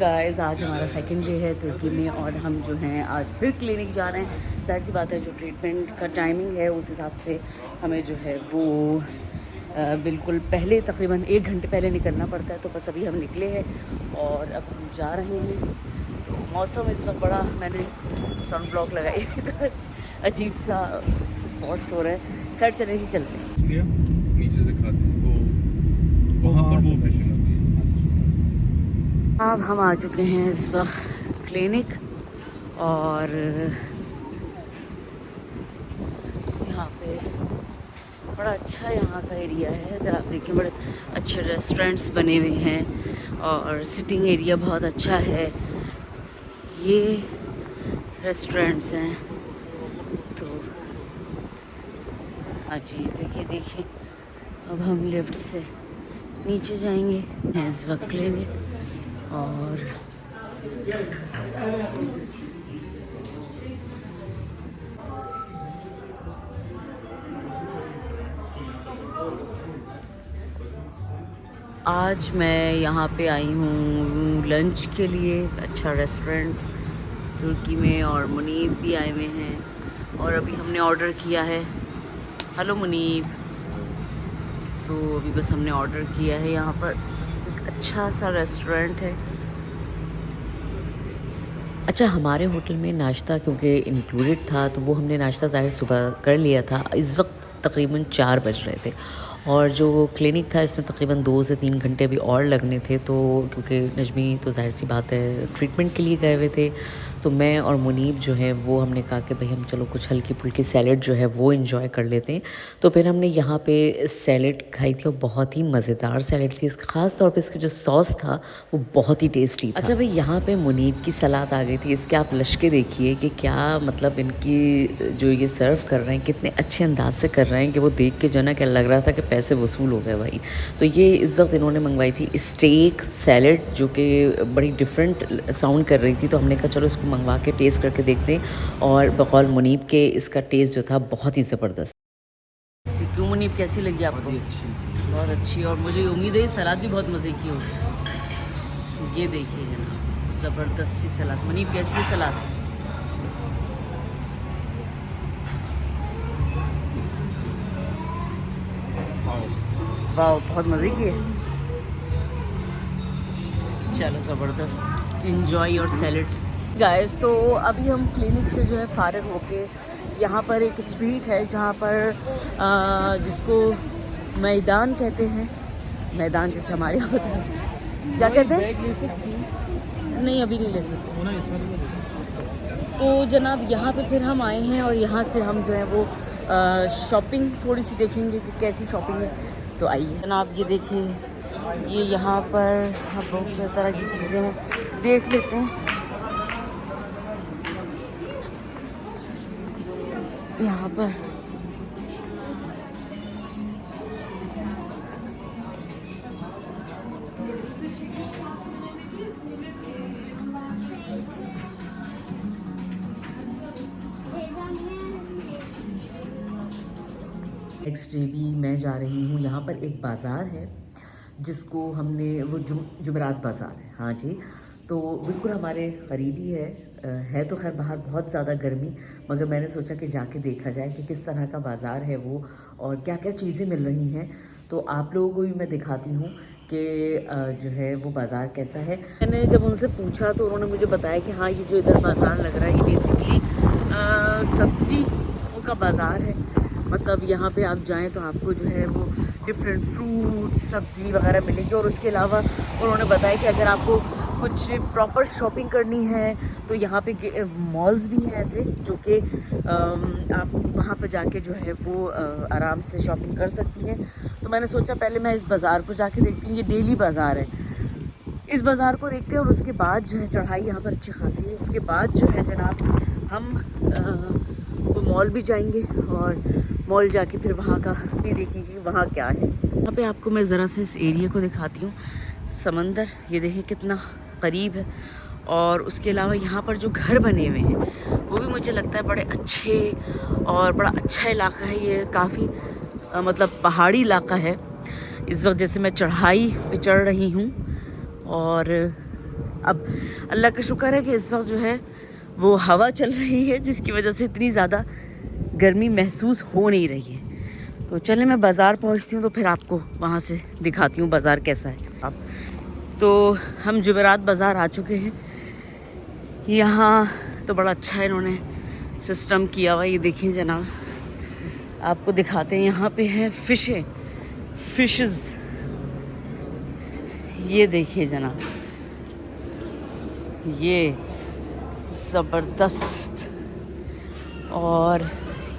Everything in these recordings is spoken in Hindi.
गाइस आज हमारा सेकंड डे है तुर्की में और हम जो हैं आज फिर क्लिनिक जा रहे हैं। जाहिर सी बात है जो ट्रीटमेंट का टाइमिंग है उस हिसाब से हमें जो है वो बिल्कुल पहले तकरीबन 1 घंटे पहले निकलना पड़ता है। तो बस अभी हम निकले हैं और अब हम जा रहे हैं। तो मौसम इस वक्त बड़ा, मैंने सन ब्लॉक लगाई तो अजीब सा स्पॉट्स हो रहे हैं। खैर चले जी चलते हैं। नीचे से खाते हैं तो वहाँ पर वो फिशिंग होती है। अब हम आ चुके हैं इस वक्त क्लिनिक और यहाँ पे बड़ा अच्छा यहाँ का एरिया है। अगर आप देखें बड़े अच्छे रेस्टोरेंट्स बने हुए हैं और सिटिंग एरिया बहुत अच्छा है। ये रेस्टोरेंट्स हैं तो आज ये देखिए अब हम लिफ्ट से नीचे जाएंगे इस वक्त क्लिनिक। और आज मैं यहाँ पे आई हूँ लंच के लिए। अच्छा रेस्टोरेंट तुर्की में और मुनीब भी आए हुए हैं और अभी हमने ऑर्डर किया है। हेलो मुनीब। तो अभी बस हमने ऑर्डर किया है। यहाँ पर एक अच्छा सा रेस्टोरेंट है। अच्छा हमारे होटल में नाश्ता क्योंकि इंक्लूडेड था तो वो हमने नाश्ता ज़ाहिर सुबह कर लिया था। इस वक्त तकरीबन 4 बज रहे थे और जो क्लिनिक था इसमें तकरीबन 2 से 3 घंटे अभी और लगने थे। तो क्योंकि नजमी तो ज़ाहिर सी बात है ट्रीटमेंट के लिए गए हुए थे तो मैं और मुनीब जो है वो हमने कहा कि भाई हम चलो कुछ हल्की फुल्की सैलड जो है वो एंजॉय कर लेते हैं। तो फिर हमने यहाँ पे सैलड खाई थी और बहुत ही मज़ेदार सैलड थी। इसका ख़ास तौर पे इसका जो सॉस था वो बहुत ही टेस्टी था। अच्छा भाई यहाँ पे मुनीब की सलाद आ गई थी। इसके आप लश्के देखिए कि क्या मतलब इनकी जो ये सर्व कर रहे हैं कितने अच्छे अंदाज से कर रहे हैं कि वो देख के जो ना क्या लग रहा था कि पैसे वसूल हो गए भाई। तो ये इस वक्त इन्होंने मंगवाई थी स्टेक सैलड जो कि बड़ी डिफरेंट साउंड कर रही थी। तो हमने कहा चलो इसको मंगवा के टेस्ट करके देखते हैं और बकौल मुनीब के इसका टेस्ट जो था बहुत ही ज़बरदस्त। क्यों मुनीब कैसी लगी आपको? बहुत अच्छी। और मुझे उम्मीद है सलाद भी बहुत मज़े की होगी। ये देखिए जनाब ज़बरदस्त सी सलाद। मुनीब कैसी है सलाद? वाह बहुत मज़े की है। चलो ज़बरदस्त इंजॉय योर सैलड गाइस। तो अभी हम क्लिनिक से जो है फ़ारिग होके यहाँ पर एक स्ट्रीट है जहाँ पर जिसको मैदान कहते हैं। मैदान जैसे हमारे यहाँ होता है क्या कहते हैं? नहीं अभी नहीं ले सकते। तो जनाब यहाँ पे फिर हम आए हैं और यहाँ से हम जो है वो शॉपिंग थोड़ी सी देखेंगे कि कैसी शॉपिंग है। तो आइए जनाब ये देखिए ये यहाँ पर बहुत तरह की चीज़ें हैं देख लेते हैं। यहाँ पर नेक्स्ट डे भी मैं जा रही हूँ। यहाँ पर एक बाज़ार है जिसको हमने वो जुमेरात बाज़ार है। हाँ जी तो बिल्कुल हमारे करीबी है तो खैर बाहर बहुत ज़्यादा गर्मी, मगर मैंने सोचा कि जाके देखा जाए कि किस तरह का बाज़ार है वो और क्या क्या चीज़ें मिल रही हैं। तो आप लोगों को भी मैं दिखाती हूँ कि जो है वो बाज़ार कैसा है। मैंने जब उनसे पूछा तो उन्होंने मुझे बताया कि हाँ ये जो इधर बाज़ार लग रहा है ये बेसिकली सब्ज़ी का बाज़ार है। मतलब यहाँ पे आप जाएँ तो आपको जो है वो डिफरेंट फ्रूट सब्ज़ी वगैरह मिलेंगी। और उसके अलावा उन्होंने बताया कि अगर आपको कुछ प्रॉपर शॉपिंग करनी है तो यहाँ पे मॉल्स भी हैं ऐसे जो कि आप वहाँ पर जाके जो है वो आराम से शॉपिंग कर सकती हैं। तो मैंने सोचा पहले मैं इस बाज़ार को जाके देखती हूँ। ये डेली बाज़ार है, इस बाज़ार को देखते हैं और उसके बाद जो है चढ़ाई यहाँ पर अच्छी खासी है। उसके बाद जो है जनाब हम वो मॉल भी जाएंगे और मॉल जाके फिर वहाँ का भी देखेंगे वहाँ क्या है। यहाँ पे आपको मैं ज़रा से इस एरिया को दिखाती हूँ। समंदर ये देखें कितना करीब है और उसके अलावा यहाँ पर जो घर बने हुए हैं वो भी मुझे लगता है बड़े अच्छे और बड़ा अच्छा इलाका है। ये काफ़ी मतलब पहाड़ी इलाका है। इस वक्त जैसे मैं चढ़ाई पे चढ़ रही हूँ और अब अल्लाह का शुक्र है कि इस वक्त जो है वो हवा चल रही है, जिसकी वजह से इतनी ज़्यादा गर्मी महसूस हो नहीं रही है। तो चलें मैं बाज़ार पहुंचती हूँ, तो फिर आपको वहाँ से दिखाती हूँ बाज़ार कैसा है। अब तो हम जुमेरात बाज़ार आ चुके हैं। यहाँ तो बड़ा अच्छा इन्होंने सिस्टम किया हुआ, ये देखें जनाब, आपको दिखाते हैं। यहाँ पे हैं फिशेस, ये देखिए जनाब, ये ज़बरदस्त। और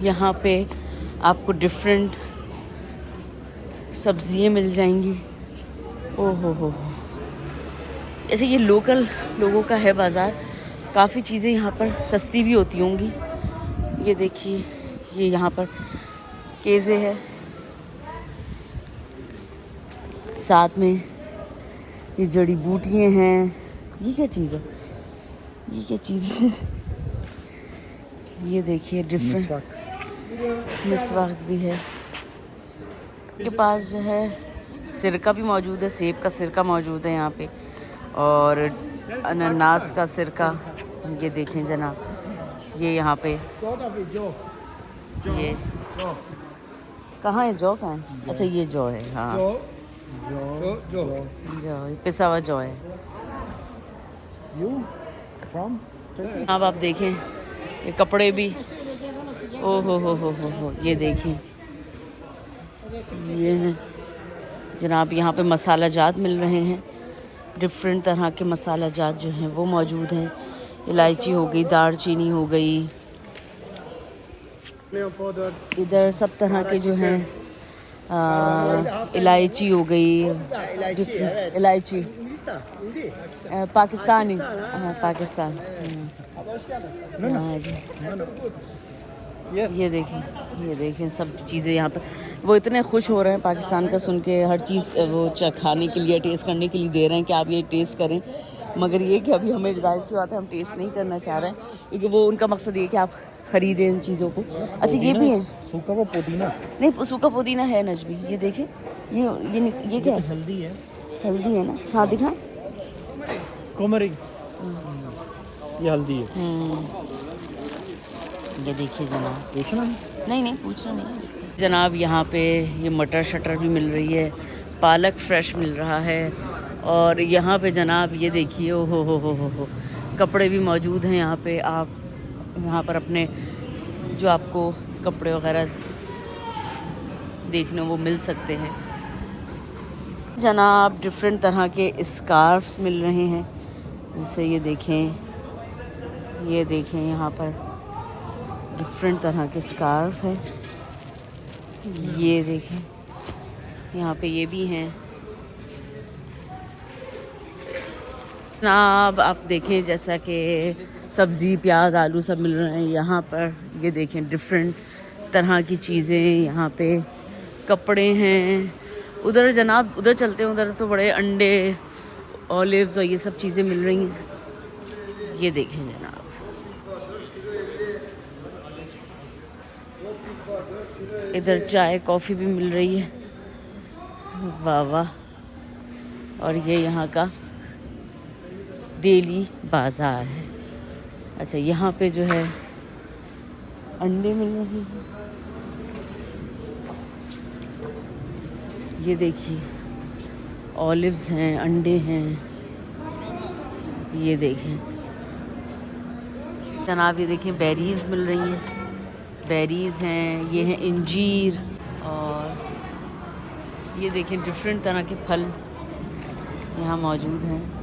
यहाँ पे आपको डिफरेंट सब्जियाँ मिल जाएंगी। ओहो हो, ऐसे ये लोकल लोगों का है बाज़ार, काफ़ी चीज़ें यहाँ पर सस्ती भी होती होंगी। ये देखिए, ये यहाँ पर केज़े है, साथ में ये जड़ी बूटियाँ हैं। ये क्या चीज़ है, ये क्या चीज़ है? ये देखिए डिफरेंट मिसवाक भी है। के पास जो है सिरका भी मौजूद है, सेब का सिरका मौजूद है यहाँ पे, और अनानास का सिरका। ये देखें जनाब, ये यहाँ पे, ये कहाँ है, जौ कहाँ है? अच्छा ये जौ है, हाँ जौ, ये पिसा हुआ जौ है। अब आप देखें ये कपड़े भी, ओ हो, ये देखें, ये है जनाब, यहाँ पे मसाला जात मिल रहे हैं। डिफरेंट तरह के मसाला जात जो हैं वो मौजूद हैं। इलायची हो गई, दालचीनी हो गई, इधर सब तरह के जो हैं, इलायची हो गई, इलायची पाकिस्तानी, पाकिस्तान। हाँ जी, ये देखें सब चीज़ें यहाँ पर। वो इतने खुश हो रहे हैं पाकिस्तान का सुन के, हर चीज़ वो खाने के लिए, टेस्ट करने के लिए दे रहे हैं कि आप ये टेस्ट करें। मगर ये कि अभी हमें जाहिर सी बात है हम टेस्ट नहीं करना चाह रहे हैं, क्योंकि वो उनका मकसद ये कि आप ख़रीदें इन चीज़ों को। अच्छा ये भी है सूखा वो पुदीना, नहीं सूखा पुदीना है नजबी, ये देखें, ये क्या है? हल्दी है, हल्दी है ना, हाँ दिखा, कोमरी, ये हल्दी है। ये देखिए जनाब, पूछना नहीं पूछना नहीं जनाब। यहाँ पे ये मटर शटर भी मिल रही है, पालक फ्रेश मिल रहा है। और यहाँ पे जनाब ये देखिए, ओ हो, कपड़े भी मौजूद हैं यहाँ पे। आप यहाँ पर अपने जो आपको कपड़े वगैरह देखने वो मिल सकते हैं जनाब। डिफरेंट तरह के स्कार्फ्स मिल रहे हैं, जैसे ये देखें यहाँ पर डिफरेंट तरह के स्कार्फ है। ये देखें यहाँ पे ये भी हैं जनाब। आप देखें जैसा कि सब्ज़ी, प्याज, आलू सब मिल रहे हैं यहाँ पर। ये देखें डिफरेंट तरह की चीज़ें यहाँ पे, कपड़े हैं। उधर जनाब, उधर चलते हैं, उधर तो बड़े अंडे, ऑलिव्स और ये सब चीज़ें मिल रही हैं। ये देखें जनाब, इधर चाय कॉफ़ी भी मिल रही है, वाह वाह। और ये यहाँ का डेली बाज़ार है। अच्छा यहाँ पे जो है अंडे मिल रहे हैं, ये देखिए ऑलिव्स हैं, अंडे हैं, ये देखें जनाब। ये देखें बेरीज़ मिल रही हैं, बेरीज़ हैं, ये हैं इंजीर, और ये देखें डिफरेंट तरह के फल यहाँ मौजूद हैं।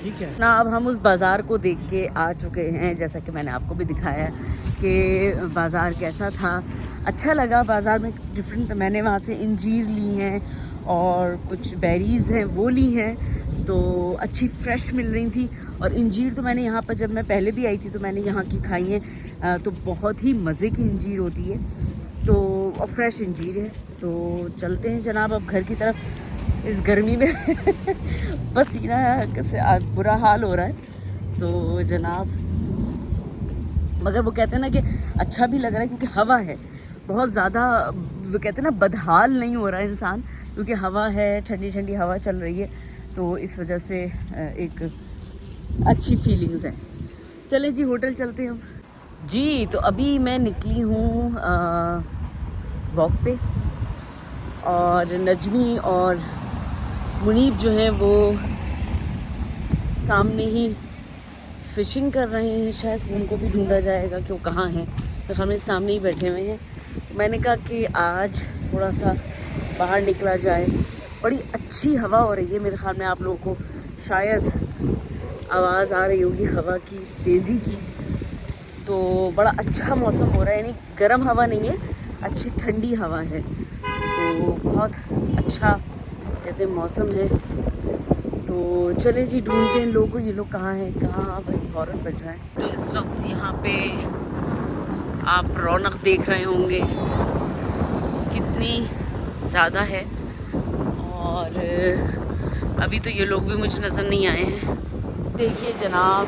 ठीक है ना अब हम उस बाज़ार को देख के आ चुके हैं, जैसा कि मैंने आपको भी दिखाया कि बाज़ार कैसा था। अच्छा लगा बाज़ार में डिफरेंट, मैंने वहाँ से इंजीर ली हैं और कुछ बेरीज़ हैं वो ली हैं, तो अच्छी फ्रेश मिल रही थी। और इंजीर तो मैंने यहाँ पर, जब मैं पहले भी आई थी तो मैंने यहाँ की खाई हैं, तो बहुत ही मज़े की इंजीर होती है, तो और फ्रेश इंजीर है। तो चलते हैं जनाब अब घर की तरफ, इस गर्मी में पसीना से बुरा हाल हो रहा है। तो जनाब, मगर वो कहते हैं ना कि अच्छा भी लग रहा है, क्योंकि हवा है बहुत ज़्यादा, वो कहते हैं ना बदहाल नहीं हो रहा है इंसान, क्योंकि हवा है, ठंडी ठंडी हवा चल रही है, तो इस वजह से एक अच्छी फीलिंग्स है। चले जी होटल चलते हैं हम जी। तो अभी मैं निकली हूँ वॉक पे, और नजमी और मुनीब जो है वो सामने ही फ़िशिंग कर रहे हैं। शायद उनको भी ढूंढा जाएगा कि वो कहाँ हैं, तो हमें सामने ही बैठे हुए हैं। मैंने कहा कि आज थोड़ा सा बाहर निकला जाए। बड़ी अच्छी हवा हो रही है, मेरे ख्याल में आप लोगों को शायद आवाज़ आ रही होगी हवा की तेज़ी की। तो बड़ा अच्छा मौसम हो रहा है, यानी गर्म हवा नहीं है, अच्छी ठंडी हवा है, तो बहुत अच्छा कहते हैं मौसम है। तो चले जी ढूंढते हैं लोगों को, ये लोग कहाँ हैं, कहाँ भाई हॉर्न बज रहा है। तो इस वक्त यहाँ पे आप रौनक देख रहे होंगे कितनी ज़्यादा है, और अभी तो ये लोग भी मुझे नज़र नहीं आए हैं। देखिए जनाब,